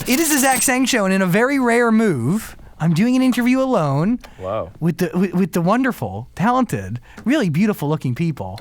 It is the Zach Sang Show, and in a very rare move, I'm doing an interview alone. Wow. With the wonderful, talented, really beautiful-looking people.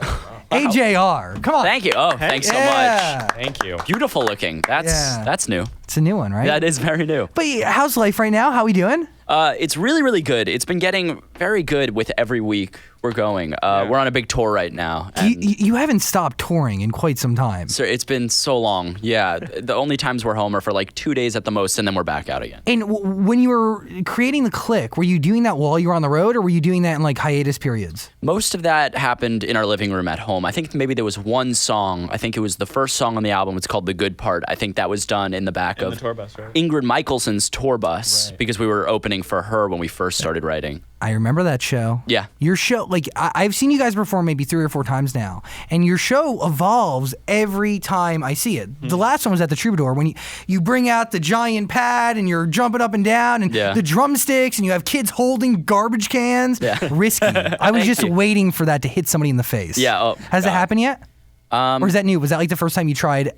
AJR, come on. Thank you. Oh, thanks so much. Thank you. Beautiful looking. That's new. It's a new one, right? That is very new. But how's life right now? How we doing? It's really, really good. It's been getting very good with every week we're going. We're on a big tour right now. You haven't stopped touring in quite some time. So it's been so long. Yeah. The only times we're home are for like 2 days at the most, and then we're back out again. And when you were creating the Click, were you doing that while you were on the road, or were you doing that in like hiatus periods? Most of that happened in our living room at home. I think maybe there was one song. I think it was the first song on the album. It's called The Good Part. I think that was done in the back of the tour bus, right? Ingrid Michaelson's tour bus, because we were opening for her when we first started writing. I remember that show. Yeah. Your show, like, I've seen you guys perform maybe 3 or 4 times now, and your show evolves every time I see it. The last one was at the Troubadour, when you bring out the giant pad, and you're jumping up and down, and the drumsticks, and you have kids holding garbage cans. Yeah. Risky. I was just waiting for that to hit somebody in the face. Yeah. Oh, Has that happened yet? Or is that new? Was that like the first time you tried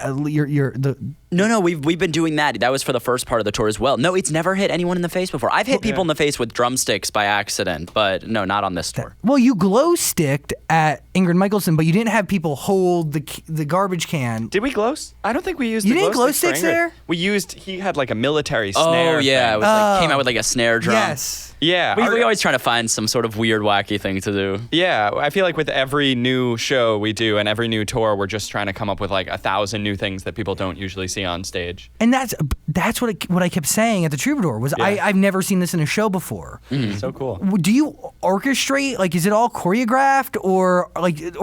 No, we've been doing that. That was for the first part of the tour as well. No, it's never hit anyone in the face before. I've hit people in the face with drumsticks by accident, but no, not on this tour. Well, you glow sticked at Ingrid Michaelson, but you didn't have people hold the garbage can. Did we glow? I don't think we used. You the didn't glow sticks sticks there? We used. He had like a military snare. Oh yeah, thing. it was like came out with like a snare drum. Yes. Yeah. We always try to find some sort of weird, wacky thing to do. Yeah, I feel like with every new show we do and every new tour, we're just trying to come up with like 1,000 new things that people don't usually see on stage. And that's what I kept saying at the Troubadour was I've never seen this in a show before. So cool. Do you orchestrate? Like, is it all choreographed, or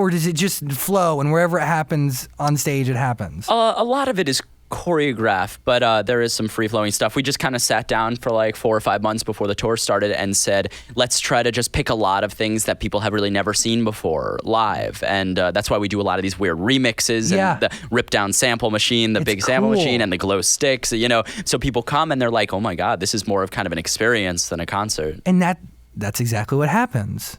does it just flow and wherever it happens on stage it happens? A lot of it is choreographed, but there is some free-flowing stuff. We just kind of sat down for like 4 or 5 months before the tour started and said, let's try to just pick a lot of things that people have really never seen before live. And that's why we do a lot of these weird remixes and the rip-down sample machine, the big sample machine, and the glow sticks, so people come and they're like, oh my God, this is more of kind of an experience than a concert. And that's exactly what happens.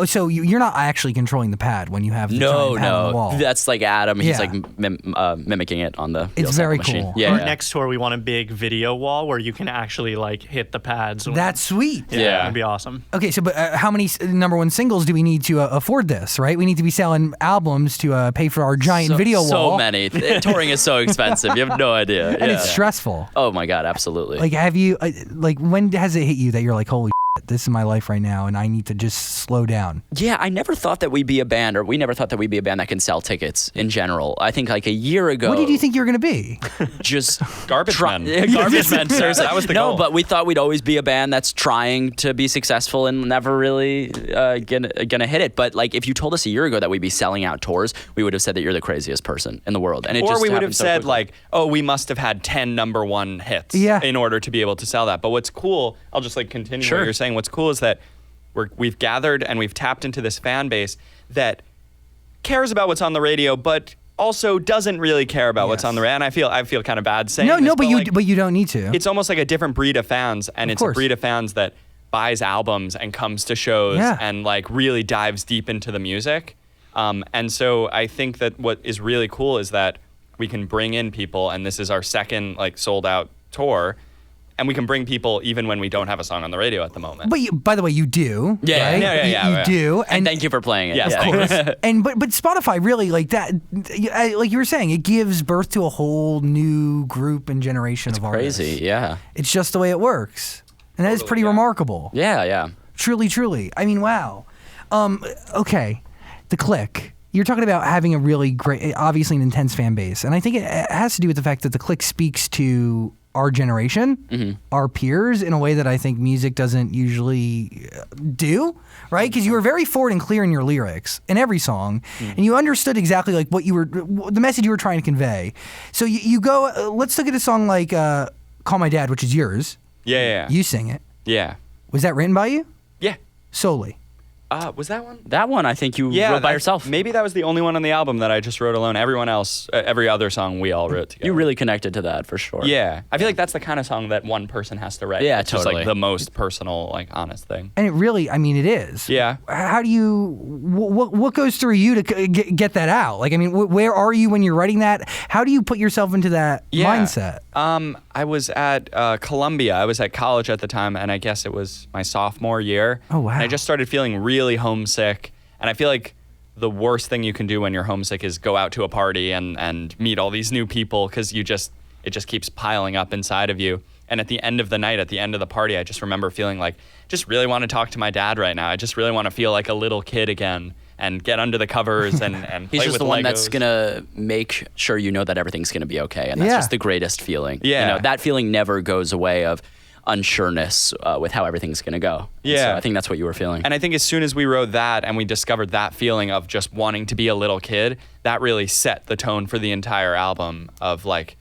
So you're not actually controlling the pad when you have the giant pad on the wall. That's like Adam. He's like mimicking it on the It's very machine. cool. Yeah. Our next tour, we want a big video wall where you can actually like hit the pads. That's sweet. Yeah. That'd be awesome. Okay, so but how many number one singles do we need to afford this, right? We need to be selling albums to pay for our giant video wall. So many. Touring is so expensive. You have no idea. And it's stressful. Oh my God, absolutely. Like, have you, when has it hit you that you're like, holy shit, this is my life right now and I need to just slow down? Yeah, I never thought that we'd be a band, or we never thought that we'd be a band that can sell tickets in general. I think like a year ago. What did you think you were going to be? Just Garbage men. Garbage men. Seriously. That was the goal. No, but we thought we'd always be a band that's trying to be successful and never really gonna hit it. But like, if you told us a year ago that we'd be selling out tours, we would have said that you're the craziest person in the world. And we would have said like, oh, we must have had 10 number one hits in order to be able to sell that. But what's cool, I'll just like continue what you're saying. What's cool is that we've gathered and we've tapped into this fan base that cares about what's on the radio, but also doesn't really care about what's on the radio. And I feel kind of bad saying this, but you don't need to. It's almost like a different breed of fans, and it's a breed of fans that buys albums and comes to shows and like really dives deep into the music. And so I think that what is really cool is that we can bring in people, and this is our second like sold out tour, and we can bring people even when we don't have a song on the radio at the moment. But by the way, you do. Yeah, right? You do. And thank you for playing it. Yes, of course. And but Spotify really, like that, like you were saying, it gives birth to a whole new group and generation of artists. Crazy, yeah. It's just the way it works, and that is pretty remarkable. Yeah. Truly, truly. I mean, wow. Okay, the Click. You're talking about having a really great, obviously an intense fan base, and I think it has to do with the fact that the Click speaks to our generation, our peers, in a way that I think music doesn't usually do, right? Because you were very forward and clear in your lyrics in every song, and you understood exactly like the message you were trying to convey. So you go, let's look at a song like Call My Dad, which is yours. Yeah. You sing it. Yeah. Was that written by you? Yeah. Solely? Was that one? That one, I think you wrote by yourself. Maybe that was the only one on the album that I just wrote alone. Everyone else, every other song we all wrote together. You really connected to that for sure. Yeah. I feel like that's the kind of song that one person has to write. Yeah, it's totally. just like the most personal, like honest thing. And it really, I mean, it is. Yeah. How do you, what goes through you to get that out? Like, I mean, where are you when you're writing that? How do you put yourself into that mindset? I was at Columbia. I was at college at the time, and I guess it was my sophomore year. Oh, wow. And I just started feeling really homesick. And I feel like the worst thing you can do when you're homesick is go out to a party and meet all these new people, because it just keeps piling up inside of you. And at the end of the night, at the end of the party, I just remember feeling like, just really want to talk to my dad right now. I just really want to feel like a little kid again and get under the covers and play with Legos. He's just the one that's going to make sure you know that everything's going to be okay. And that's just the greatest feeling. Yeah. You know, that feeling never goes away of unsureness with how everything's going to go. Yeah. So I think that's what you were feeling. And I think as soon as we wrote that and we discovered that feeling of just wanting to be a little kid, that really set the tone for the entire album of like,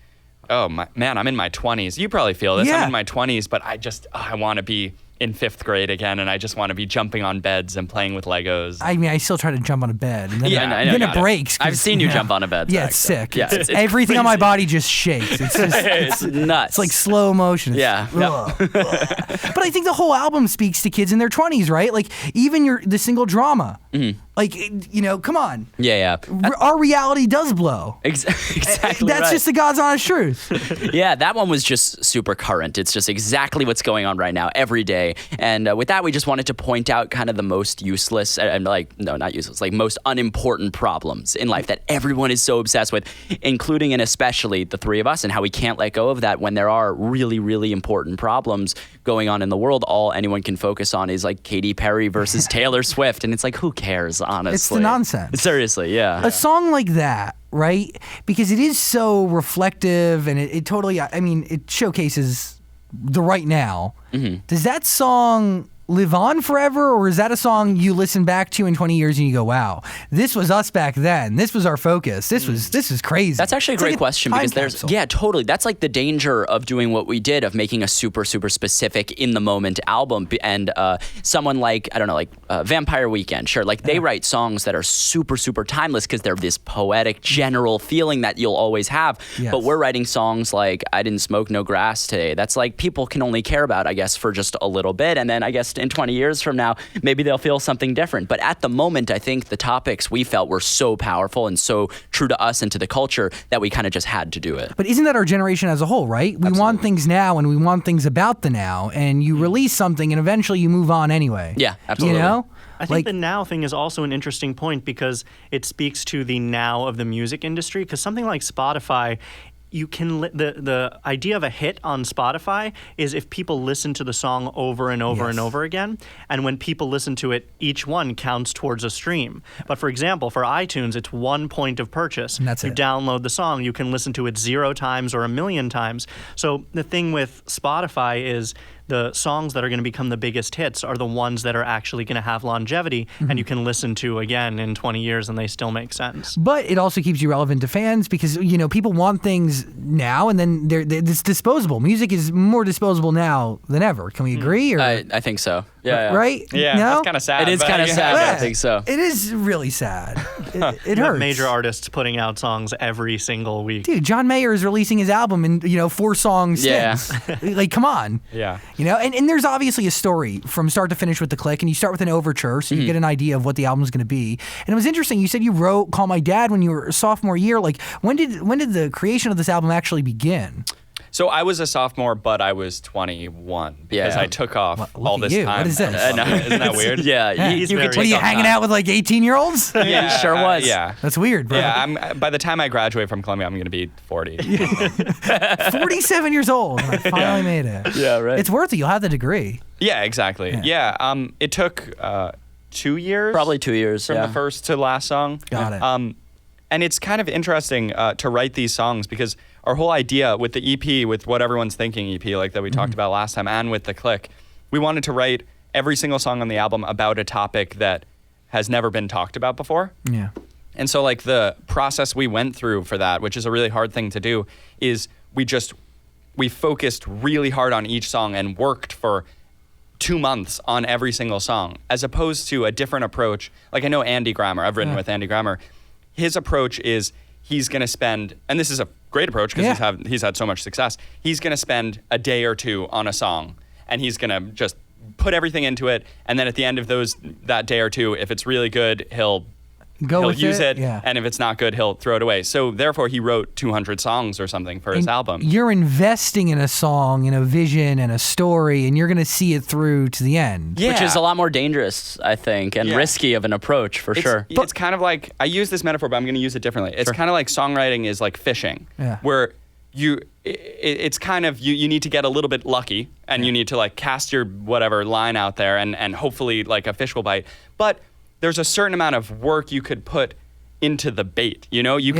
oh, man, I'm in my 20s. You probably feel this. Yeah. I'm in my 20s, but I want to be in 5th grade again, and I just want to be jumping on beds and playing with Legos. I mean, I still try to jump on a bed. And then then it breaks. I've seen you jump on a bed. Yeah, it's sick. Yeah, it's everything on my body just shakes. It's just it's nuts. It's like slow motion. Yeah. But I think the whole album speaks to kids in their 20s, right? Like even the single Drama. Mm-hmm. Like, you know, come on. Yeah. Our reality does blow. Exactly. That's just the God's honest truth. Yeah, that one was just super current. It's just exactly what's going on right now every day. And with that, we just wanted to point out kind of the most useless and not useless, like most unimportant problems in life that everyone is so obsessed with, including and especially the three of us, and how we can't let go of that when there are really, really important problems going on in the world. All anyone can focus on is like Katy Perry versus Taylor Swift. And it's like, who cares, honestly? It's the nonsense. Seriously, yeah. A song like that, right? Because it is so reflective and it totally, I mean, it showcases the right now. Mm-hmm. Does that song live on forever, or is that a song you listen back to in 20 years and you go, wow, this was us back then. This was our focus. This is crazy. That's actually a great question, because totally. That's like the danger of doing what we did, of making a super, super specific in the moment album. And someone like, I don't know, like Vampire Weekend, sure. Like they write songs that are super, super timeless because they're this poetic, general feeling that you'll always have. Yes. But we're writing songs like I Didn't Smoke No Grass Today. That's like people can only care about, I guess, for just a little bit. And then I guess in 20 years from now, maybe they'll feel something different. But at the moment, I think the topics we felt were so powerful and so true to us and to the culture that we kind of just had to do it. But isn't that our generation as a whole, right? We want things now, and we want things about the now, and you release something and eventually you move on anyway. Yeah, absolutely. You know? I think the now thing is also an interesting point because it speaks to the now of the music industry, because something like Spotify, you can the idea of a hit on Spotify is if people listen to the song over and over and over again, and when people listen to it, each one counts towards a stream. But for example, for iTunes, it's 1 point of purchase. And that's you download the song, you can listen to it 0 times or 1,000,000 times. So the thing with Spotify is the songs that are going to become the biggest hits are the ones that are actually going to have longevity and you can listen to again in 20 years and they still make sense. But it also keeps you relevant to fans because, you know, people want things now and then it's disposable. Music is more disposable now than ever. Can we agree? Or? I think so. Yeah. Right? Yeah, no? that's kind of sad. It is kind of sad. I think so. It is really sad. It you hurts. have major artists putting out songs every single week. Dude, John Mayer is releasing his album in, 4 songs. Yeah. Like, come on. Yeah. You know, and there's obviously a story from start to finish with The Click, and you start with an overture, so you get an idea of what the album's going to be. And it was interesting. You said you wrote Call My Dad when you were a sophomore year. Like, when did the creation of this album actually begin? So I was a sophomore, but I was 21 because I took off all this time. What is this? Isn't that weird? Yeah. What are you hanging out with like 18-year-olds? Yeah, he sure was. Yeah. That's weird, bro. Yeah, by the time I graduate from Columbia, I'm going to be 40. 47 years old. And I finally made it. Yeah, right. It's worth it. You'll have the degree. Yeah, exactly. Yeah. It took 2 years. Probably 2 years. From the first to last song. Got it. And it's kind of interesting to write these songs because our whole idea with the EP, with What Everyone's Thinking EP, like that we talked about last time, and with The Click, we wanted to write every single song on the album about a topic that has never been talked about before. Yeah. And so like the process we went through for that, which is a really hard thing to do, is we focused really hard on each song and worked for 2 months on every single song, as opposed to a different approach. Like I know Andy Grammer, I've written with Andy Grammer. His approach is he's going to spend, and this is a great approach because he's had so much success, he's going to spend a day or two on a song, and he's going to just put everything into it, and then at the end of that day or two, if it's really good, he'll use it, and if it's not good, he'll throw it away. So therefore, he wrote 200 songs or something for his album. You're investing in a song, in a vision, and a story, and you're going to see it through to the end. Yeah. Which is a lot more dangerous, I think, and risky of an approach, for sure. It's kind of like, I use this metaphor, but I'm going to use it differently. It's kind of like songwriting is like fishing, where it's kind of, you need to get a little bit lucky, and you need to like cast your whatever line out there, and hopefully like a fish will bite. But there's a certain amount of work you could put into the bait. You know, you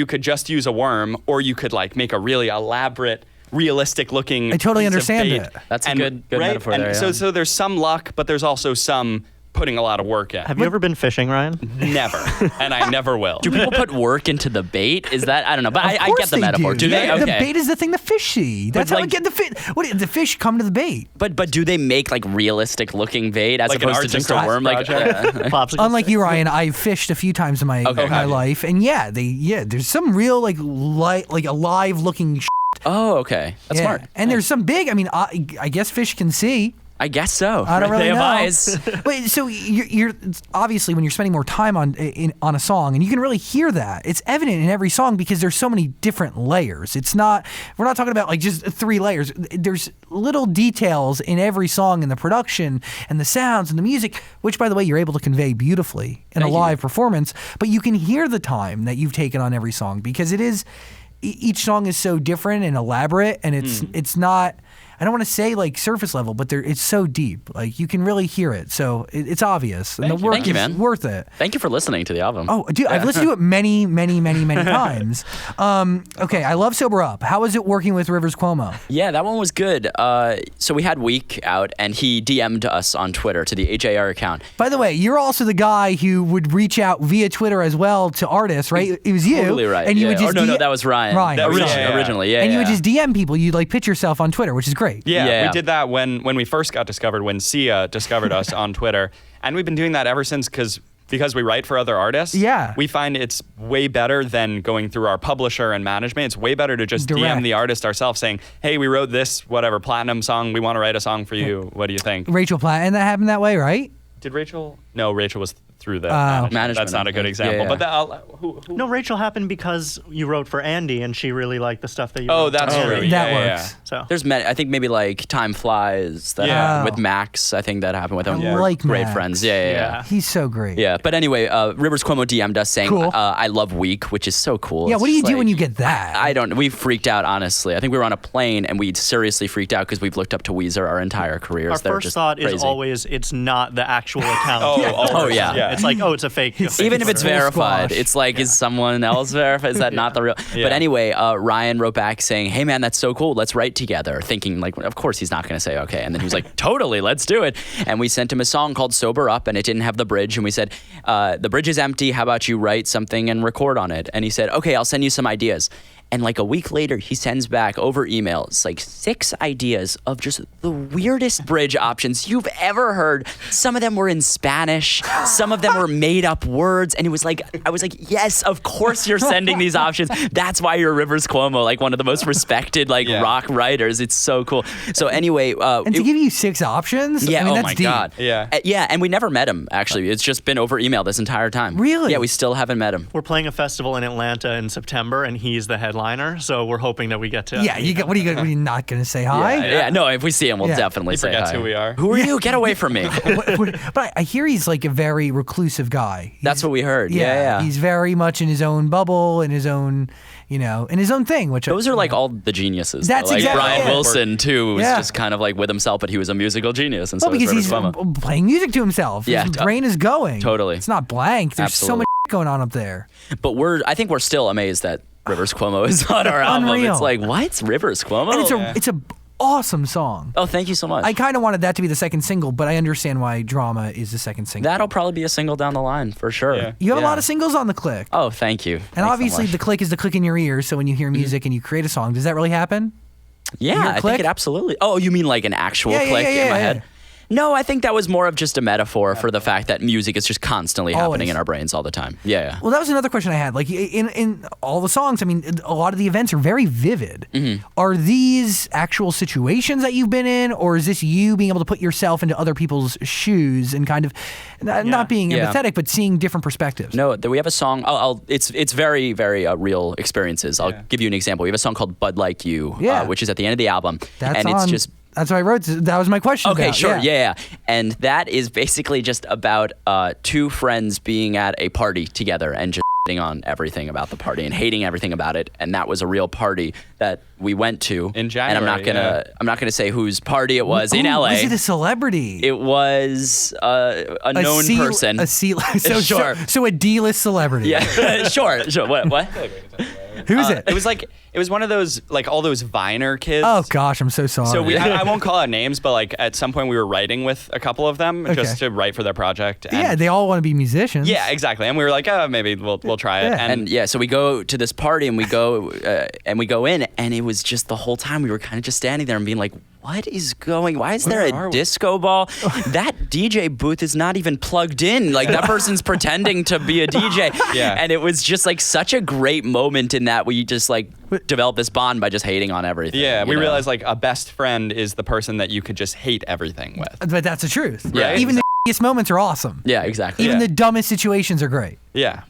could just use a worm, or you could like make a really elaborate, realistic looking. I totally understand it. That's a good metaphor there. So there's some luck, but there's also some putting a lot of work in. Have you ever been fishing, Ryan? Never, and I never will. Do people put work into the bait? Is that, I don't know, but I get the metaphor. Do they? Okay. The bait is the thing the fish see. That's how I get the fish. The fish come to the bait. But do they make like realistic looking bait as opposed to just a worm? Like, unlike you, Ryan, I've fished a few times in my life, and there's some real like alive looking. Oh, okay, that's smart. And there's some big. I mean, I guess fish can see. I guess so. I don't really know. They have eyes. Wait, so you're obviously when you're spending more time on a song, and you can really hear that. It's evident in every song because there's so many different layers. We're not talking about like just 3 layers. There's little details in every song, in the production and the sounds and the music, which by the way you're able to convey beautifully in a live performance. But you can hear the time that you've taken on every song because it is. Each song is so different and elaborate, and it's not. I don't want to say like surface level, but it's so deep. Like you can really hear it. So it's obvious. And the work is worth it. Thank you for listening to the album. Oh, dude, I've listened to it many, many, many, many times. Okay, I love Sober Up. How was it working with Rivers Cuomo? Yeah, that one was good. So we had Week out, and he DM'd us on Twitter to the AJR account. By the way, you're also the guy who would reach out via Twitter as well to artists, right? It was you. Totally right. And you would just no, that was Ryan. Originally, yeah. And you would just DM people. You'd like pitch yourself on Twitter, which is great. Yeah, we did that when we first got discovered, when Sia discovered us on Twitter. And we've been doing that ever since because we write for other artists. Yeah. We find it's way better than going through our publisher and management. It's way better to just DM the artist ourselves saying, hey, we wrote this, whatever, platinum song. We want to write a song for you. What do you think? Rachel Platt. And that happened that way, right? Did Rachel? No, Rachel was through the management. That's not a good example. Yeah. But who? No, Rachel happened because you wrote for Andy, and she really liked the stuff that you wrote. Oh, that's true. That works. Yeah. So there's I think maybe like Time Flies that happened with Max. I think that happened with him. I like great Max. friends. Yeah. He's so great. Yeah, but anyway, Rivers Cuomo DM'd us saying, cool. I love Week, which is so cool. Yeah, what do you do when you get that? I don't. We freaked out, honestly. I think we were on a plane, and we seriously freaked out because we've looked up to Weezer our entire careers. Our first thought is always it's not the actual account. Oh yeah. It's like, it's a fake. Even if it's verified, it's like, is someone else verified? Is that not the real? But anyway, Ryan wrote back saying, hey man, that's so cool. Let's write together. Thinking like, of course he's not going to say okay. And then he was like, totally, let's do it. And we sent him a song called Sober Up, and it didn't have the bridge. And we said, the bridge is empty. How about you write something and record on it? And he said, okay, I'll send you some ideas. And like a week later, he sends back over emails like 6 ideas of just the weirdest bridge options you've ever heard. Some of them were in Spanish. Some of them were made up words. And it was like, I was like, yes, of course you're sending these options. That's why you're Rivers Cuomo, like one of the most respected rock writers. It's so cool. So anyway. And to give you 6 options? Yeah, I mean, oh that's my deep. God. Yeah, and we never met him, actually. It's just been over email this entire time. Really? Yeah, we still haven't met him. We're playing a festival in Atlanta in September, and he's the headliner. So we're hoping that we get to. Yeah, what are you not going to say hi? Yeah, no, if we see him, we'll definitely say hi. He forgets who we are. Who are you? Get away from me. But I hear he's like a very reclusive guy. That's what we heard. Yeah. He's very much in his own bubble, in his own, in his own thing. Which those are like all the geniuses. That's like exactly Brian Wilson too was just kind of like with himself, but he was a musical genius, and so because he's Cuomo. Playing music to himself. Yeah, his brain is going. Totally. It's not blank. There's so much going on up there. But I think we're still amazed that Rivers Cuomo is on our album. Unreal. It's like, what? Rivers Cuomo? And it's a awesome song. Oh, thank you so much. I kind of wanted that to be the second single, but I understand why Drama is the second single. That'll probably be a single down the line for sure. Yeah. You have a lot of singles on the Click. Oh, thank you. And obviously the Click is the click in your ears, so when you hear music and you create a song, does that really happen? Yeah, I think it absolutely. Oh, you mean like an actual click in my head? No, I think that was more of just a metaphor for the fact that music is just constantly happening in our brains all the time. Yeah. Well, that was another question I had. Like in all the songs, I mean, a lot of the events are very vivid. Mm-hmm. Are these actual situations that you've been in, or is this you being able to put yourself into other people's shoes and kind of not being empathetic, but seeing different perspectives? No, we have a song. It's very, very real experiences. I'll give you an example. We have a song called "Bud Like You," which is at the end of the album, That's what I wrote. That was my question. Okay, sure. Yeah. And that is basically just about two friends being at a party together and just shitting on everything about the party and hating everything about it. And that was a real party that we went to in January. And I'm not gonna say whose party it was in LA. Was it a celebrity? It was a known person. So a D-list celebrity. Yeah. Sure. What? Who's it? It was one of those, like, all those Viner kids. Oh gosh, I'm so sorry. So I won't call out names, but like at some point we were writing with a couple of them just to write for their project. And they all want to be musicians. Yeah, exactly. And we were like, oh, maybe we'll try it. And so we go to this party and we go in, and it was just the whole time we were kind of just standing there and being like, what is going? Why is there a disco ball? That DJ booth is not even plugged in. Like, that person's pretending to be a DJ. Yeah. And it was just like such a great moment in that we just like developed this bond by just hating on everything. Yeah, we realized like a best friend is the person that you could just hate everything with. But that's the truth. Yeah, even the shittiest moments are awesome. Yeah, exactly. Even the dumbest situations are great. Yeah.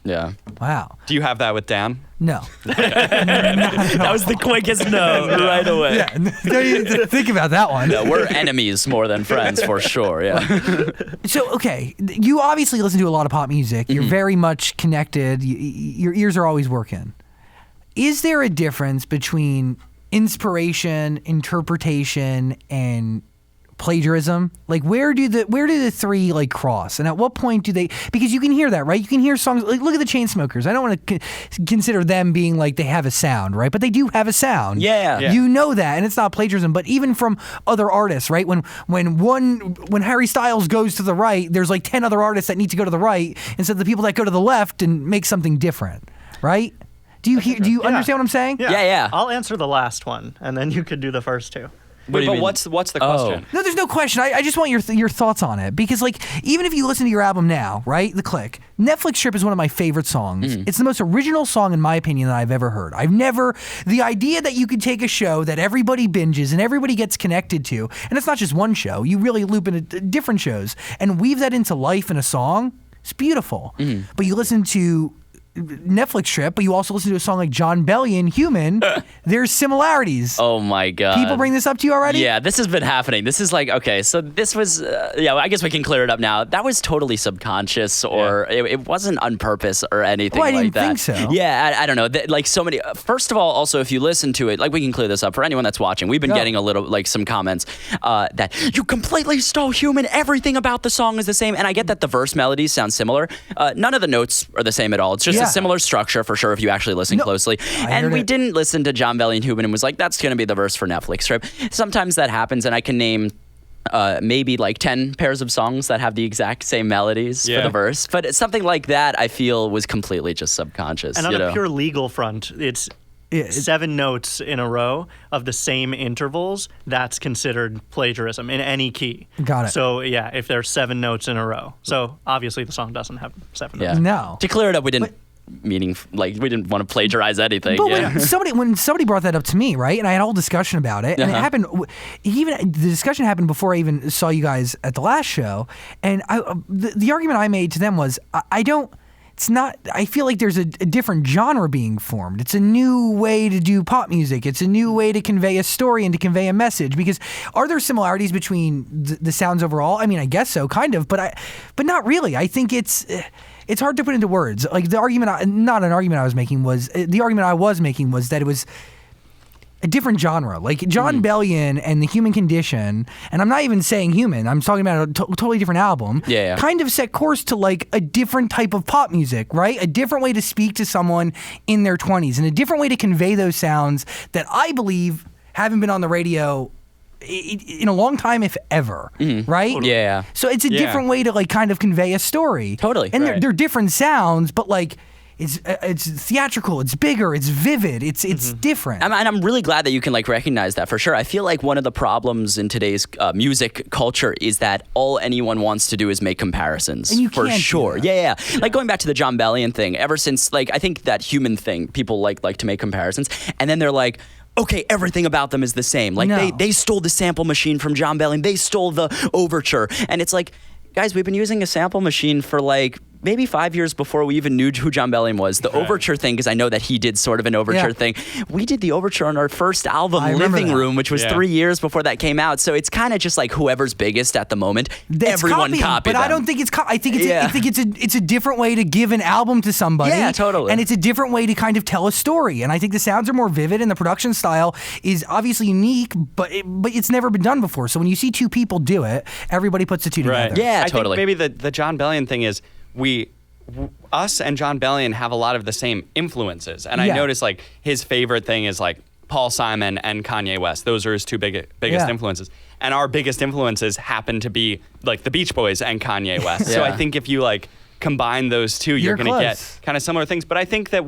Wow. Do you have that with Dan? No. That was the quickest no right away. Yeah, don't even think about that one. No, we're enemies more than friends for sure. Yeah. So, okay, you obviously listen to a lot of pop music. You're very much connected. Your ears are always working. Is there a difference between inspiration, interpretation, and plagiarism? Like, where do the three like cross, and at what point do they? Because you can hear that, right? You can hear songs like, look at the Chainsmokers. I don't want to consider them being like they have a sound, right? But they do have a sound. Yeah. You know that, and it's not plagiarism. But even from other artists, right? When Harry Styles goes to the right, there's like 10 other artists that need to go to the right instead of the people that go to the left and make something different, right? Do you understand what I'm saying? Yeah. I'll answer the last one, and then you could do the first two. Wait, but what's the question? No, there's no question. I just want your thoughts on it, because like, even if you listen to your album now, right, The Click, Netflix Strip is one of my favorite songs. It's the most original song in my opinion that I've ever heard. The idea that you could take a show that everybody binges and everybody gets connected to, and it's not just one show, you really loop into different shows and weave that into life in a song, it's beautiful. But you listen to Netflix Strip, but you also listen to a song like Jon Bellion, Human, there's similarities. Oh my God. People bring this up to you already? Yeah, this has been happening. This is like, okay, so this was, I guess we can clear it up now. That was totally subconscious, or it wasn't on purpose or anything like that. I didn't think so. Yeah, I don't know. Like, so many, first of all, also, if you listen to it, like, we can clear this up for anyone that's watching. We've been getting a little, like, some comments that you completely stole Human. Everything about the song is the same. And I get that the verse melodies sound similar. None of the notes are the same at all. It's just a similar structure for sure if you actually listen closely. And we didn't listen to Jon Bellion Human and was like, that's going to be the verse for Netflix Strip. Sometimes that happens, and I can name maybe like 10 pairs of songs that have the exact same melodies for the verse. But something like that, I feel, was completely just subconscious. And on a pure legal front, it's 7 notes in a row of the same intervals. That's considered plagiarism in any key. Got it. So yeah, if there's 7 notes in a row. So obviously the song doesn't have 7 notes. No. To clear it up, we didn't we didn't want to plagiarize anything. But when somebody brought that up to me, right, and I had a whole discussion about it, and it happened. Even the discussion happened before I even saw you guys at the last show, and the argument I made to them was, it's not. I feel like there's a different genre being formed. It's a new way to do pop music. It's a new way to convey a story and to convey a message. Because are there similarities between the sounds overall? I mean, I guess so, kind of, but not really. I think it's hard to put into words. Like the argument, not an argument I was making was that it was a different genre. Like Jon Bellion and The Human Condition, and I'm not even saying Human, I'm talking about a totally different album, kind of set course to like a different type of pop music, right? A different way to speak to someone in their 20s and a different way to convey those sounds that I believe haven't been on the radio in a long time, if ever, right? Yeah. So it's a different way to like kind of convey a story. Totally. And they're different sounds, but like it's theatrical, it's bigger, it's vivid, it's different. And I'm really glad that you can like recognize that for sure. I feel like one of the problems in today's music culture is that all anyone wants to do is make comparisons. And you for can't sure. do that. Yeah. Like going back to the Jon Bellion thing, ever since like I think that human thing, people like to make comparisons, and then they're like, okay, everything about them is the same. Like they stole the sample machine from Jon Bellion, they stole the overture, and it's like, guys, we've been using a sample machine for like maybe 5 years before we even knew who Jon Bellion was. The overture thing, because I know that he did sort of an overture thing. We did the overture on our first album, Living Room, which was 3 years before that came out. So it's kind of just like whoever's biggest at the moment, everyone copied them. But I don't think it's I think it's a different way to give an album to somebody. Yeah, totally. And it's a different way to kind of tell a story. And I think the sounds are more vivid, and the production style is obviously unique, but it's never been done before. So when you see two people do it, everybody puts the two together. Yeah, I totally. think maybe the Jon Bellion thing is us and Jon Bellion have a lot of the same influences. And I noticed like his favorite thing is like Paul Simon and Kanye West. Those are his two biggest influences. And our biggest influences happen to be like the Beach Boys and Kanye West. So I think if you like combine those two, you're going to get kind of similar things. But I think that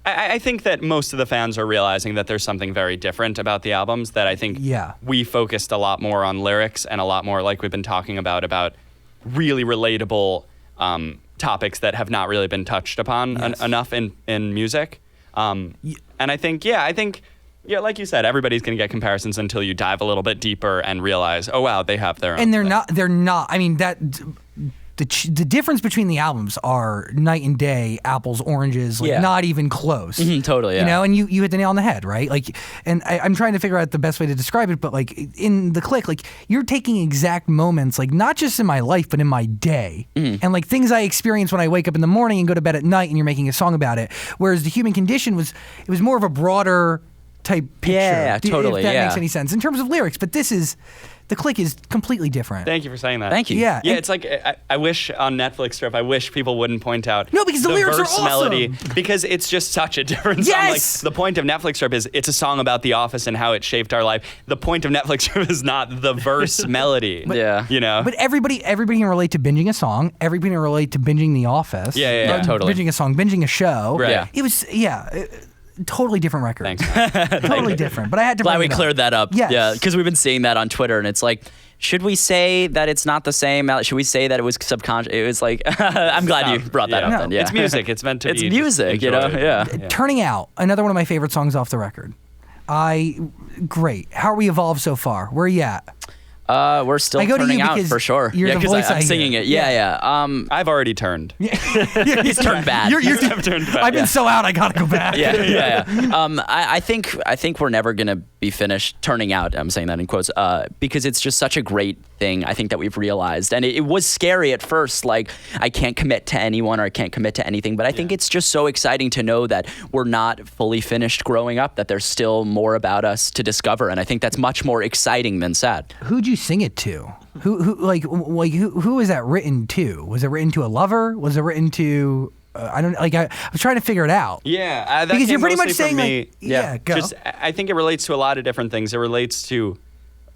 I think that most of the fans are realizing that there's something very different about the albums, that I think we focused a lot more on lyrics and a lot more, like we've been talking about really relatable topics that have not really been touched upon enough in music. And I think, like you said, everybody's going to get comparisons until you dive a little bit deeper and realize, oh, wow, they have their own. And they're not, I mean, the difference between the albums are night and day, apples, oranges, like not even close. Totally, yeah. You know, and you hit the nail on the head, right? Like, and I'm trying to figure out the best way to describe it, but like in the Click, like you're taking exact moments, like not just in my life, but in my day, and like things I experience when I wake up in the morning and go to bed at night, and you're making a song about it. Whereas The Human Condition was more of a broader type picture. Yeah, totally. If that makes any sense in terms of lyrics, but The Click is completely different. Thank you for saying that. Thank you. Yeah. Yeah, it's like, I wish on Netflix Strip, I wish people wouldn't point out because the lyrics are verse awesome. melody, because it's just such a different song. Like, the point of Netflix Strip is it's a song about The Office and how it shaped our life. The point of Netflix Strip is not the verse melody. You know? But everybody can relate to binging a song. Everybody can relate to binging The Office. Yeah, totally. Binging a song, binging a show. Right. It was, totally different record. Thanks, man. Totally different. But I had to Glad bring we it cleared that up. Yes. Yeah, because we've been seeing that on Twitter, and it's like, should we say that it's not the same? Should we say that it was subconscious? It was like, I'm glad you brought that up then. Yeah. It's music. It's meant to it's be. It's music, you know? Yeah. Turning Out, another one of my favorite songs off the record. Great. How are we evolved so far? Where are you at? We're still turning out for sure. You're the voice I'm singing it. Yeah. I've already turned. He's turned bad. I've turned bad. I've been so out, I gotta go back. Yeah. I think we're never gonna be finished turning out. I'm saying that in quotes, because it's just such a great thing. I think that we've realized, and it was scary at first. Like, I can't commit to anyone, or I can't commit to anything. But I think it's just so exciting to know that we're not fully finished growing up. That there's still more about us to discover, and I think that's much more exciting than sad. Who'd you sing it to? Who was that written to? Was it written to a lover? Was it written to? I was trying to figure it out. Yeah, that because you're pretty much saying like, go. Just, I think it relates to a lot of different things. It relates to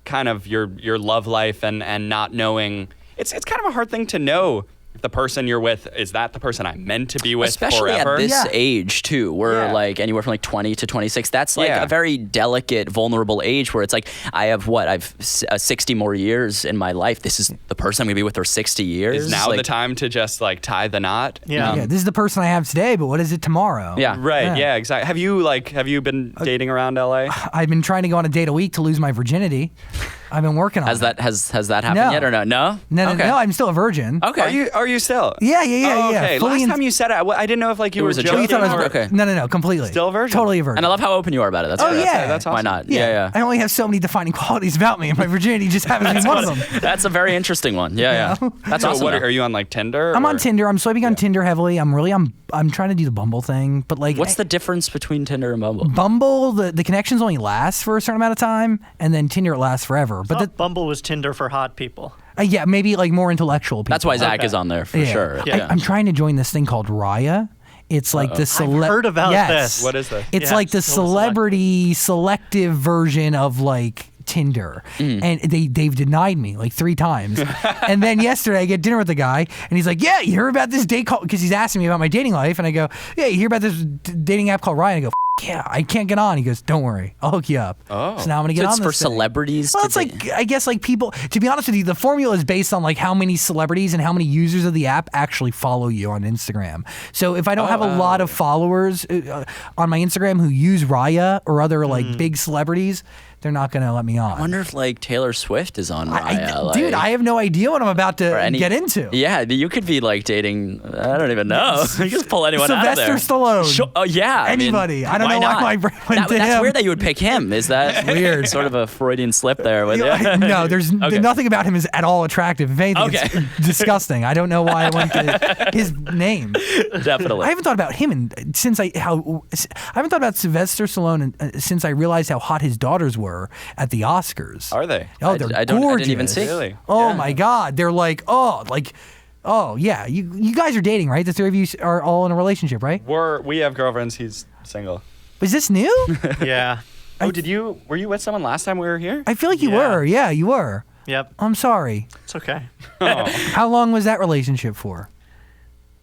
kind of your love life and not knowing. It's kind of a hard thing to know. The person you're with, is that the person I'm meant to be with especially forever? At this age too. We're like anywhere from like 20 to 26. That's like a very delicate, vulnerable age where it's like, I've 60 more years in my life. This is the person I'm gonna be with for 60 years. Is now the time to just like tie the knot? Yeah. This is the person I have today, but what is it tomorrow? Yeah. Right. Yeah. Exactly. Have you been dating around LA? I've been trying to go on a date a week to lose my virginity. I've been working on it. Has that happened yet or no? No. No. Okay. No. I'm still a virgin. Okay. Are you still? Yeah. Oh, okay. Last time you said it, I didn't know if like you were joking. Okay. No. Completely. Still a virgin. Totally a virgin. And I love how open you are about it. That's great. That's awesome. Why not? Yeah. I only have so many defining qualities about me, and my virginity just happens to be one of them. That's a very interesting one. Yeah. That's awesome. Are you on like Tinder? I'm on Tinder. I'm swiping on Tinder heavily. I'm trying to do the Bumble thing, but like, what's the difference between Tinder and Bumble? Bumble, the connections only last for a certain amount of time, and then Tinder it lasts forever. But Bumble was Tinder for hot people. Yeah, maybe like more intellectual people. That's why Zach is on there for sure. Yeah. I'm trying to join this thing called Raya. It's like the I've heard about this. What is this? It's like the celebrity selective version of like Tinder, and they've denied me like 3 times. And then yesterday I get dinner with the guy, and he's like, "Yeah, you hear about this date called?" Because he's asking me about my dating life, and I go, "Yeah, you hear about this dating app called Ryan?" I go, "Yeah, I can't get on." He goes, "Don't worry, I'll hook you up." Oh. So now I'm gonna get So on it's this for thing. celebrities. Well, it's like, I guess, like people, to be honest with you, the formula is based on like how many celebrities and how many users of the app actually follow you on Instagram. So if I don't have a lot of followers on my Instagram who use Raya or other like big celebrities, they're not going to let me on. I wonder if like Taylor Swift is on Raya. Dude, I have no idea what I'm about to or get into. Yeah, you could be like dating. I don't even know. You just pull anyone out of there. Sylvester Stallone. Sure, oh yeah, Anybody. I don't know not? why my brain went to That's him. weird that you would pick him. Is that Weird. Sort of a Freudian slip there. With No, there's Okay. nothing about him is at all attractive. If anything, Okay. it's disgusting. I don't know why I went to his name. Definitely. I haven't thought about him I haven't thought about Sylvester Stallone since I realized how hot his daughters were at the Oscars. Are they? Oh, they're I gorgeous. didn't even see. Really? Oh Yeah. my God, they're like, oh yeah. You guys are dating, right? The 3 of you are all in a relationship, right? We have girlfriends. He's single. Is this new? Yeah. Oh, were you with someone last time we were here? I feel like you Yeah. were. Yeah, you were. Yep. I'm sorry. It's okay. Oh. How long was that relationship for?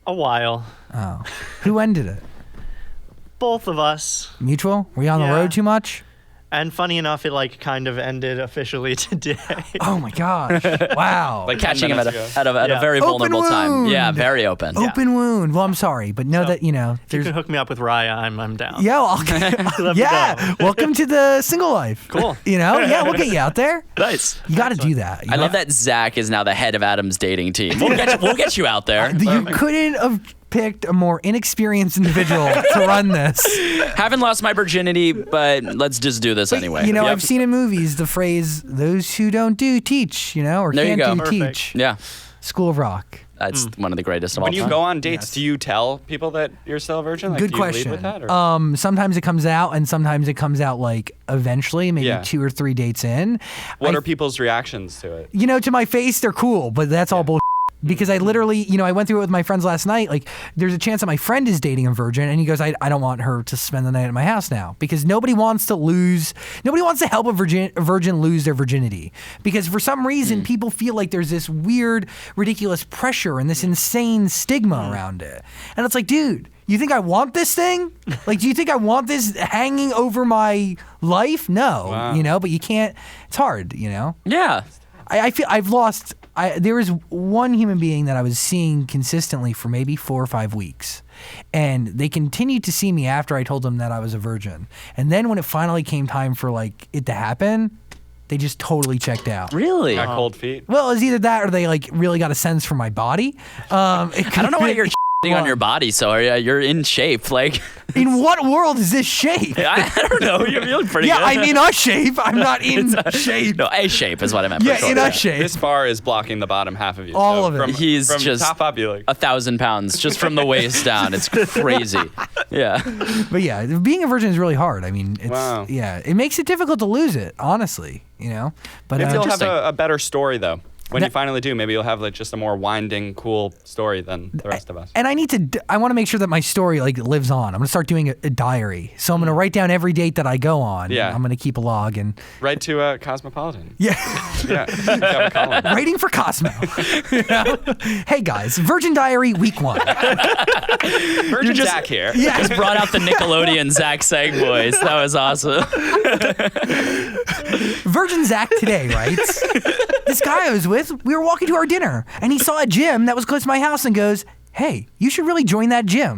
A while. Oh, who ended it? Both of us. Mutual? Were you on the Yeah. road too much? And funny enough, it like kind of ended officially today. Oh my gosh! Wow. Like catching him at a Yeah. very Open vulnerable time. wound. Yeah, very open. Open wound. Well, I'm sorry, but know So, that If you there's. can hook me up with Raya, I'm down. Yeah, Let me yeah. know. Welcome to the single life. Cool. Yeah, we'll get you out there. Nice. You got to do that. I love that Zach is now the head of Adam's dating team. We'll get you out there. You couldn't have picked a more inexperienced individual to run this. Haven't lost my virginity, but let's just do this anyway. You know, Yep. I've seen in movies the phrase "those who don't do teach," or There you can't go. do Perfect. teach. Yeah, School of Rock. that's one of the greatest of all When you time. go on dates, do you tell people that you're still a virgin? Like, Good do you question. Lead with that, or? Sometimes it comes out, and sometimes it comes out like eventually, maybe Yeah. 2 or 3 dates in. What are people's reactions to it? To my face, they're cool, but that's all bullshit. Because I literally, I went through it with my friends last night. Like, there's a chance that my friend is dating a virgin, and he goes, I don't want her to spend the night at my house now. Because nobody wants to help a virgin lose their virginity. Because for some reason, people feel like there's this weird, ridiculous pressure and this insane stigma around it. And it's like, dude, you think I want this thing? Like, do you think I want this hanging over my life? No, Wow. but you can't, it's hard, Yeah. I feel I've lost. There was one human being that I was seeing consistently for maybe 4 or 5 weeks, and they continued to see me after I told them that I was a virgin. And then when it finally came time for like it to happen, they just totally checked out. Really? Got cold feet? Well, it was either that or they like really got a sense for my body. I don't know why you're on your body, so you're in shape. Like, in what world is this shape? I don't know. You look pretty Yeah, good. I'm in a shape. I'm not in shape. No, a shape is what I meant. Yeah, for sure. in a shape. This bar is blocking the bottom half of you. All so of it. From, He's from just top up, you like. 1,000 pounds just from the waist down. It's crazy. Yeah. But yeah, being a virgin is really hard. I mean, it's Wow. it makes it difficult to lose it, honestly, But Maybe you'll have Interesting. a better story though. When you finally do, maybe you'll have like just a more winding, cool story than the rest of us. and I want to make sure that my story like lives on. I'm gonna start doing a diary, so I'm gonna write down every date that I go on. Yeah. I'm gonna keep a log and Right to Cosmopolitan. yeah, Yeah. You have a column. writing for Cosmo. Hey guys, Virgin Diary Week 1. Virgin Zach here. Yeah, Just brought out the Nickelodeon Zach Sang voice. That was awesome. Virgin Zach today writes, this guy I was with, we were walking to our dinner, and he saw a gym that was close to my house and goes, hey, you should really join that gym.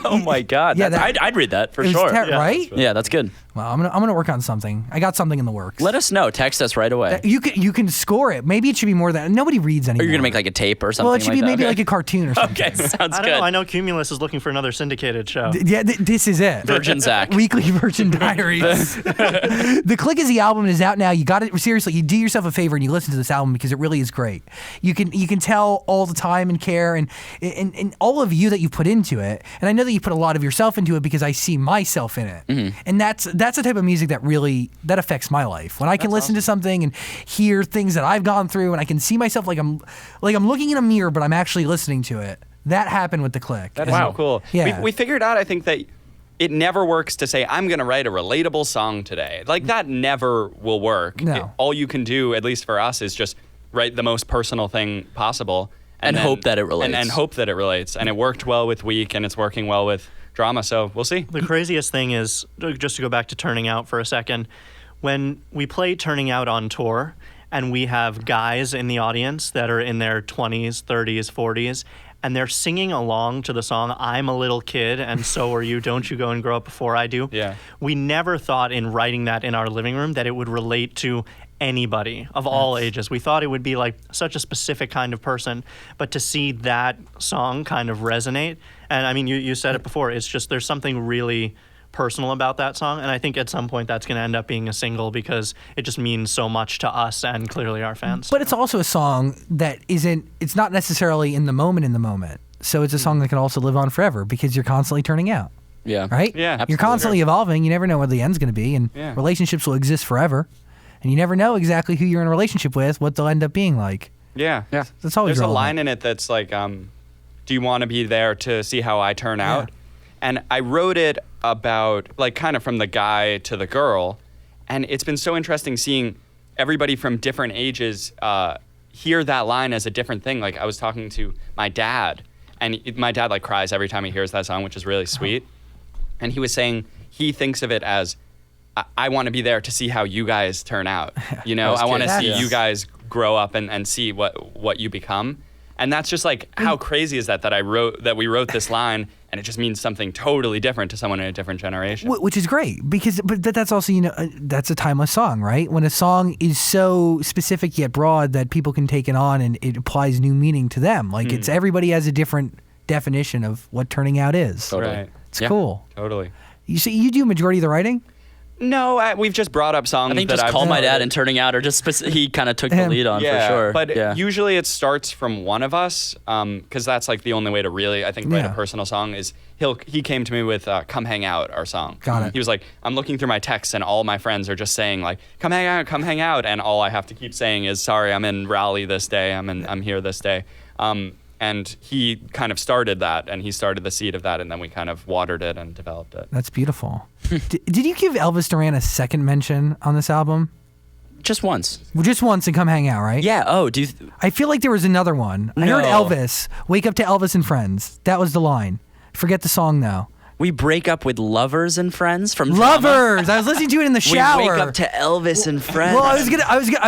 Oh my God. Yeah, I'd read that for It was sure. right? Yeah, that's good. Well, I'm gonna work on something. I got something in the works. Let us know. Text us right away. You can score it. Maybe it should be more than nobody reads Or anymore. you're going to make like a tape or something Well, it should like be that. maybe Okay. like a cartoon or something. Okay, sounds I don't good. know. I know Cumulus is looking for another syndicated show. Yeah, this is it. Virgin Zach. Weekly Virgin Diaries. The Click is the album. It is out now. You got it. Seriously, you do yourself a favor and you listen to this album because it really is great. You can tell all the time and care and all of you that you put into it. And I know that you put a lot of yourself into it because I see myself in it. Mm-hmm. And that's the type of music that really affects my life. When I can listen to something and hear things that I've gone through and I can see myself like I'm looking in a mirror, but I'm actually listening to it. That happened with The Click. That is so cool. Yeah. We figured out, I think, that it never works to say, I'm going to write a relatable song today. Like, that never will work. No. All you can do, at least for us, is just write the most personal thing possible. And hope that it relates. And hope that it relates. And it worked well with Weak, and it's working well with Drama, so we'll see. The craziest thing is, just to go back to Turning Out for a second, when we play Turning Out on tour, and we have guys in the audience that are in their 20s, 30s, 40s, and they're singing along to the song, I'm a little kid, and so are you, don't you go and grow up before I do. Yeah. We never thought in writing that in our living room that it would relate to anybody of all ages. We thought it would be like such a specific kind of person, but to see that song kind of resonate, and I mean, you said it before, it's just there's something really personal about that song, and I think at some point that's going to end up being a single because it just means so much to us and clearly our fans. But it's also a song that it's not necessarily in the moment. So it's a song that can also live on forever because you're constantly turning out. Yeah. Right? Yeah, You're constantly evolving. You never know where the end's going to be, and relationships will exist forever. And you never know exactly who you're in a relationship with, what they'll end up being like. Yeah. That's always There's a relevant. line in it that's like, do you want to be there to see how I turn out? And I wrote it about, like, kind of from the guy to the girl. And it's been so interesting seeing everybody from different ages hear that line as a different thing. Like, I was talking to my dad, and my dad, like, cries every time he hears that song, which is really sweet. And he was saying he thinks of it as, I want to be there to see how you guys turn out. You know, I want to see you guys grow up and see what you become. And that's just like, how crazy is that we wrote this line, and it just means something totally different to someone in a different generation. Which is great but that's also, that's a timeless song, right? When a song is so specific yet broad that people can take it on and it applies new meaning to them. Like it's everybody has a different definition of what turning out is. Totally. Right. It's cool. Totally. You do majority of the writing? No, we've just brought up songs. I think that just I've Call My Dad heard. and Turning Out, or just he kind of took the lead on for sure. But usually it starts from one of us, because that's like the only way to really, I think, write a personal song. Is he came to me with "Come Hang Out," our song. Got it. He was like, I'm looking through my texts, and all my friends are just saying like, "Come hang out," and all I have to keep saying is, "Sorry, I'm in Raleigh this day. I'm here this day." And he kind of started that, and he started the seed of that, and then we kind of watered it and developed it. That's beautiful. Did you give Elvis Duran a second mention on this album? Just once. Well, just once and Come Hang Out, right? Yeah. Oh, I feel like there was another one. I heard Elvis, Wake Up to Elvis and Friends. That was the line. Forget the song, though. We break up with lovers and friends from Lovers. Drama. I was listening to it in the shower. We wake up to Elvis and friends. Well, I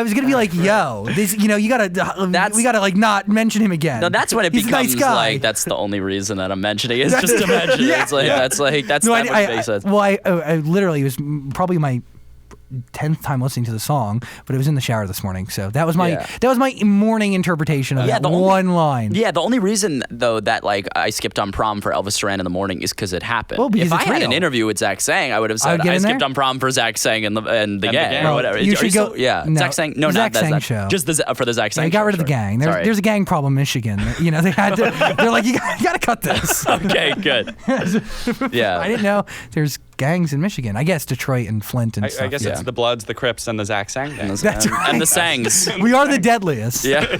was gonna be like, yo, this, you gotta, we gotta like not mention him again. No, that's when it He's becomes a nice guy. like that's the only reason that I'm mentioning it. It's just to mention it. It's like that's No, that would make sense. Well, I literally, it was probably my 10th time listening to the song, but it was in the shower this morning, so that was my morning interpretation of that one line. Yeah, the only reason though that like I skipped on prom for Elvis Duran in the morning is because it happened. Well, because if I it's had real. an interview with Zach Sang, I would have said I skipped on prom for Zach Sang and the gang or whatever. You should go. Zach Sang. No, Zach not Sang that show. Just for the Zach Sang. They got show, rid of the gang. There's a gang problem in Michigan. They had to. They're like, you got to cut this. Okay, good. Yeah, I didn't know there's gangs in Michigan. I guess Detroit and Flint and stuff. I guess it's the Bloods, the Crips, and the Zach Sang gang. That's right. And the Sangs. We are the deadliest. Yeah,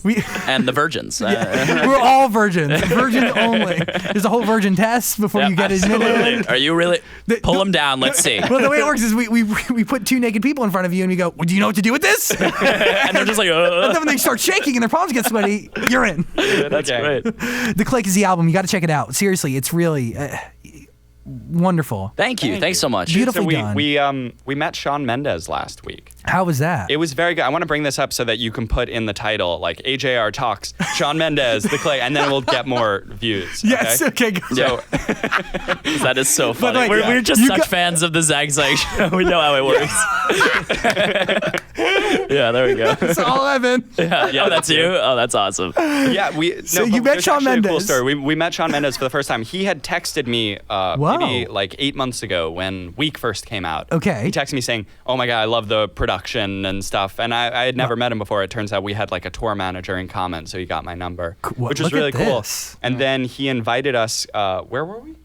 We are. and the Virgins. We're all virgins. Virgins only. There's a whole virgin test before you get admitted. Absolutely. Are you really? Pull them down. Let's see. Well, the way it works is we put two naked people in front of you and we go, well, do you know what to do with this? And they're just like, And then when they start shaking and their palms get sweaty, you're in. That's great. The Click is the album. You got to check it out. Seriously, it's really wonderful. Thank you. Thanks so much. Beautifully So done. we met Shawn Mendes last week. How was that? It was very good. I want to bring this up so that you can put in the title like AJR Talks, Shawn Mendes, The Clay, and then we'll get more views. Yes. Okay. Good. So That is so funny. Like, We're just such fans of the Zag Zag show. We know how it works. Yeah, there we go. That's all Evan. Yeah, that's you. Oh, that's awesome. yeah, So you met Shawn A cool Mendes. story. We met Shawn Mendes for the first time. He had texted me maybe like 8 months ago when Week first came out. Okay. He texted me saying, "Oh my God, I love the production and stuff." And I had never met him before. It turns out we had like a tour manager in common, so he got my number, which was Look really at cool. this. And then he invited us. Where were we?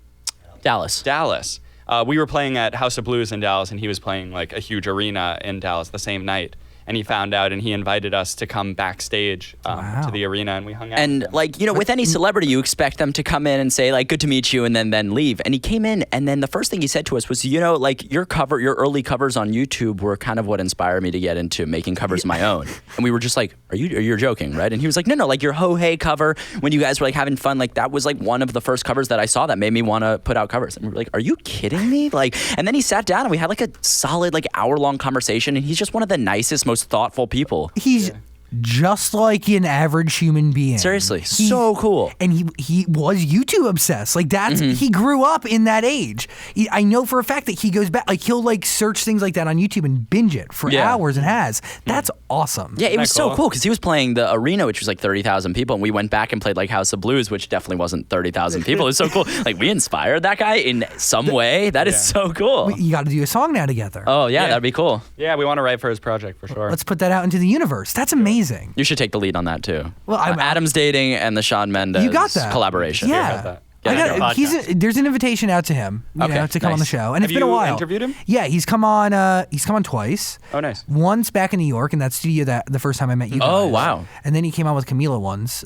Dallas. Dallas. We were playing at House of Blues in Dallas, and he was playing like a huge arena in Dallas the same night. and he found out, and he invited us to come backstage to the arena, and we hung out. And like, you know, with any celebrity, you expect them to come in and say like, good to meet you, and then leave. And he came in, and then the first thing he said to us was, you know, like your early covers on YouTube were kind of what inspired me to get into making covers of my own. And we were just like, you're joking, right? And he was like, no, like your Ho Hey cover when you guys were like having fun, like that was like one of the first covers that I saw that made me want to put out covers. And we were like, are you kidding me? Like, and then he sat down and we had like a solid like hour-long conversation, and he's just one of the nicest, most thoughtful people. He's just like an average human being. Seriously, so cool. And he was YouTube obsessed. Like that's he grew up in that age. I know for a fact that he goes back, like he'll like search things like that on YouTube and binge it for hours and has. That's awesome. Yeah, it was so cool because he was playing the arena, which was like 30,000 people, and we went back and played like House of Blues, which definitely wasn't 30,000 people. It was so cool. Like we inspired that guy in some way. That is so cool. You got to do a song now together. Oh yeah, that'd be cool. Yeah, we want to write for his project for sure. Let's put that out into the universe. That's amazing. You should take the lead on that too. Well, Adam's Dating and the Shawn Mendes collaboration. Yeah. There's an invitation out to him, you know, to come on the show, and it's been a while. Have you interviewed him? Yeah, he's come on twice. Oh, nice. Once back in New York in that studio that the first time I met you guys. Oh, wow. And then he came on with Camila once.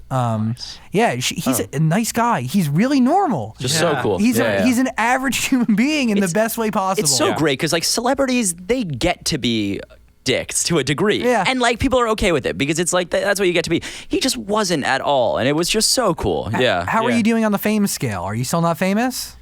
Yeah, he's a nice guy. He's really normal. Just so cool. He's an average human being in the best way possible. It's so great because like celebrities, they get to be dicks to a degree. Yeah. And like people are okay with it because it's like that's what you get to be. He just wasn't at all, and it was just so cool. How are you doing on the fame scale? Are you still not famous?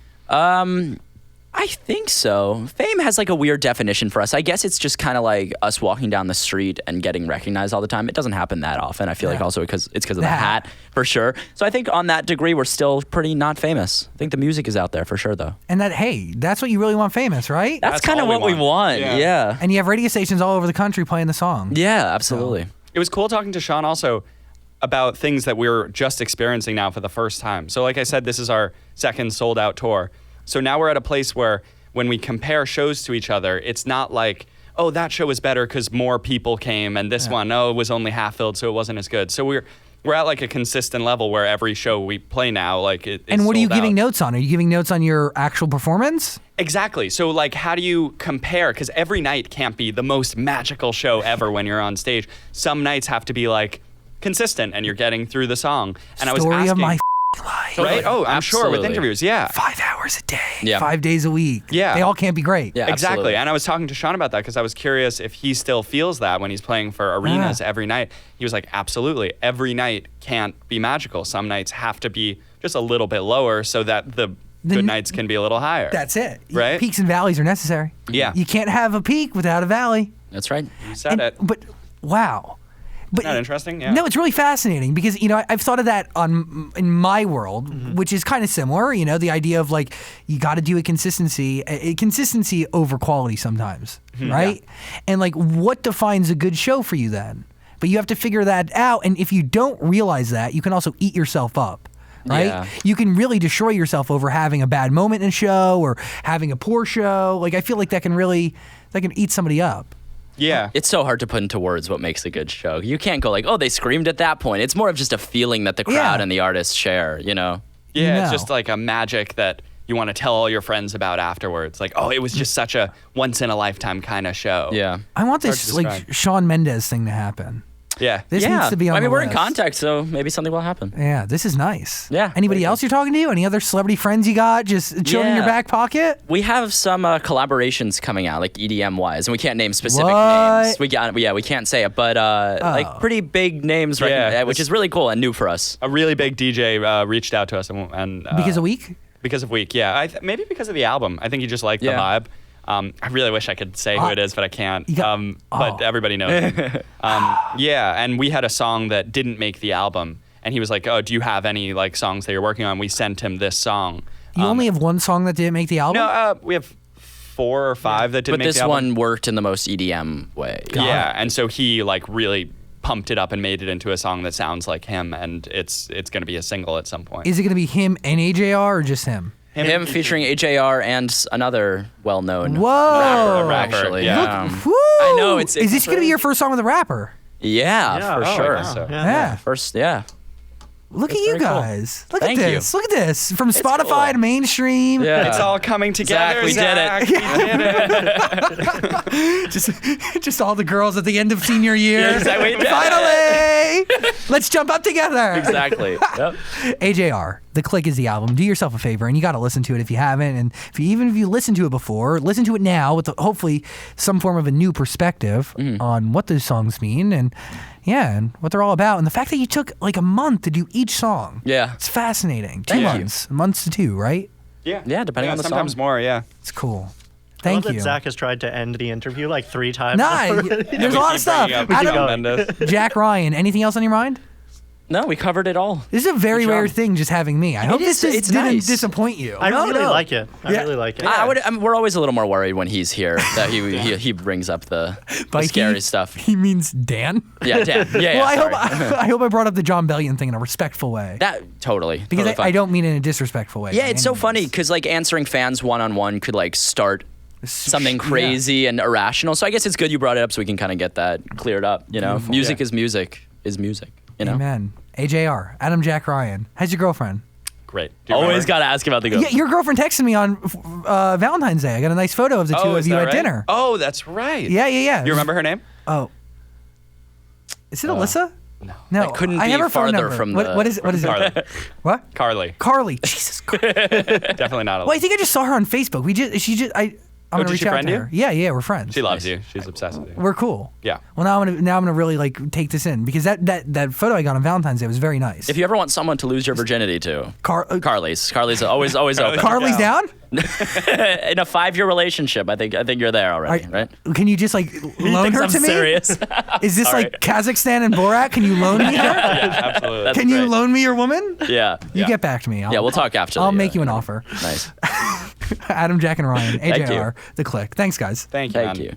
I think so. Fame has like a weird definition for us. I guess it's just kind of like us walking down the street and getting recognized all the time. It doesn't happen that often. I feel like also because of the hat for sure. So I think on that degree, we're still pretty not famous. I think the music is out there for sure though. And that's what you really want famous, right? That's kind of what we want. Yeah. And you have radio stations all over the country playing the song. Yeah, absolutely. So. It was cool talking to Shawn also about things that we're just experiencing now for the first time. So like I said, this is our second sold out tour. So now we're at a place where when we compare shows to each other, it's not like, oh, that show was better because more people came, and this one, it was only half filled, so it wasn't as good. So we're at like a consistent level where every show we play now, like it's And what are you sold giving out. notes on? Are you giving notes on your actual performance? Exactly. So like, how do you compare? Because every night can't be the most magical show ever when you're on stage. Some nights have to be like consistent, and you're getting through the song. And Story I was asking, of my life. right? Oh, I'm sure with Absolutely. interviews, 5 hours a day, 5 days a week. Yeah. They all can't be great. Yeah. Exactly. Absolutely. And I was talking to Shawn about that because I was curious if he still feels that when he's playing for arenas every night. He was like, absolutely. Every night can't be magical. Some nights have to be just a little bit lower so that the good nights can be a little higher. That's it. Right? Peaks and valleys are necessary. Yeah. You can't have a peak without a valley. That's right. You said it. But wow. But Isn't that interesting? Yeah. No, it's really fascinating because, you know, I've thought of that in my world, which is kind of similar, you know, the idea of like, you got to do consistency over quality sometimes, right? Yeah. And like, what defines a good show for you then? But you have to figure that out. And if you don't realize that, you can also eat yourself up. Right? Yeah. You can really destroy yourself over having a bad moment in a show or having a poor show. Like, I feel like that can eat somebody up. Yeah. It's so hard to put into words what makes a good show. You can't go like, oh, they screamed at that point. It's more of just a feeling that the crowd and the artist share, you know? Yeah, it's just like a magic that you want to tell all your friends about afterwards. Like, oh, it was just such a once-in-a-lifetime kind of show. Yeah. I want this like Shawn Mendes thing to happen. Yeah. This needs to be on the we're list. in contact, so maybe something will happen. Yeah, this is nice. Yeah. Anybody else you're talking to? Any other celebrity friends you got just chilling in your back pocket? We have some collaborations coming out, like EDM-wise, and we can't name specific names. We can't say it, but like pretty big names, which is really cool and new for us. A really big DJ reached out to us and because of Week? Because of Week, yeah. Maybe because of the album. I think he just liked the vibe. I really wish I could say who it is, but I can't. But everybody knows him. And we had a song that didn't make the album, and he was like, "Oh, do you have any like songs that you're working on?" We sent him this song. You only have one song that didn't make the album? No, we have 4 or 5 that didn't make the album. But this one worked in the most EDM way. And so he like really pumped it up and made it into a song that sounds like him, and it's going to be a single at some point. Is it going to be him and AJR or just him? Him featuring AJR and another well-known rapper, actually. Yeah. Look, woo! I know. Is this going to be your first song with a rapper? Yeah, for sure. So. Yeah. First, yeah. Look at you guys. Look Thank at this. Look at this. From Spotify cool. to mainstream. Yeah. It's all coming together. Zach, we did it. just all the girls at the end of senior year. Yeah, exactly. We did Finally! Let's jump up together. Exactly. Yep. AJR, The Click is the album. Do yourself a favor, and you got to listen to it if you haven't. And even if you listened to it before, listen to it now with hopefully some form of a new perspective on what those songs mean and what they're all about. And the fact that you took like a month to do each song. Yeah. It's fascinating. Thank 2 you. months. Months to 2, right? Yeah. Yeah, depending on the sometimes song. more, yeah. It's cool. I love Thank you. that Zach has tried to end the interview like 3 times. Nah, there's a lot of stuff. Shawn Mendes. Jack Ryan, anything else on your mind? No, we covered it all. This is a very Good job. rare thing just having me. I hope is- this it's didn't nice. disappoint you. I really like it. I really like it. We're always a little more worried when he's here that he brings up the scary stuff. He means Dan? Yeah, Dan. Yeah, Well, sorry. I hope I brought up the Jon Bellion thing in a respectful way. That totally. Because totally fine. I don't mean it in a disrespectful way. Yeah, by it's so any funny means. because like answering fans one-on-one could like start something crazy and irrational. So I guess it's good you brought it up so we can kind of get that cleared up. You know, Beautiful. music is music is music. You know, Amen. AJR, Adam Jack Ryan. How's your girlfriend? Great. Do you always remember? got to ask about the girl. Yeah, your girlfriend texted me on Valentine's Day. I got a nice photo of the two Oh, of is you that at right? dinner. Oh, that's right. Yeah. You remember her name? Oh. Is it Alyssa? No. No. That couldn't I be have her phone farther number. from What the- is it? Carly. What? Carly. Carly. Jesus Christ. Definitely not. Well, I think I just saw her on Facebook. I'm gonna did reach she out friend to you? her. Yeah, we're friends. She loves you. She's obsessed with you. We're cool. Yeah. Well, now I'm gonna really like take this in because that photo I got on Valentine's Day was very nice. If you ever want someone to lose your virginity to, Carly's Carly's always open. Carly's down. In a 5-year relationship, I think you're there already, right? Can you just like loan thinks her I'm to me? serious. Is this Sorry. like Kazakhstan and Borat? Can you loan me her? Yeah, absolutely. That's Can you great. loan me your woman? Yeah. You get back to me. Yeah, we'll talk after. I'll make you an offer. Nice. Adam, Jack, and Ryan, Thank AJR, you. The Click. Thanks, guys. Thank you. Thank man. you.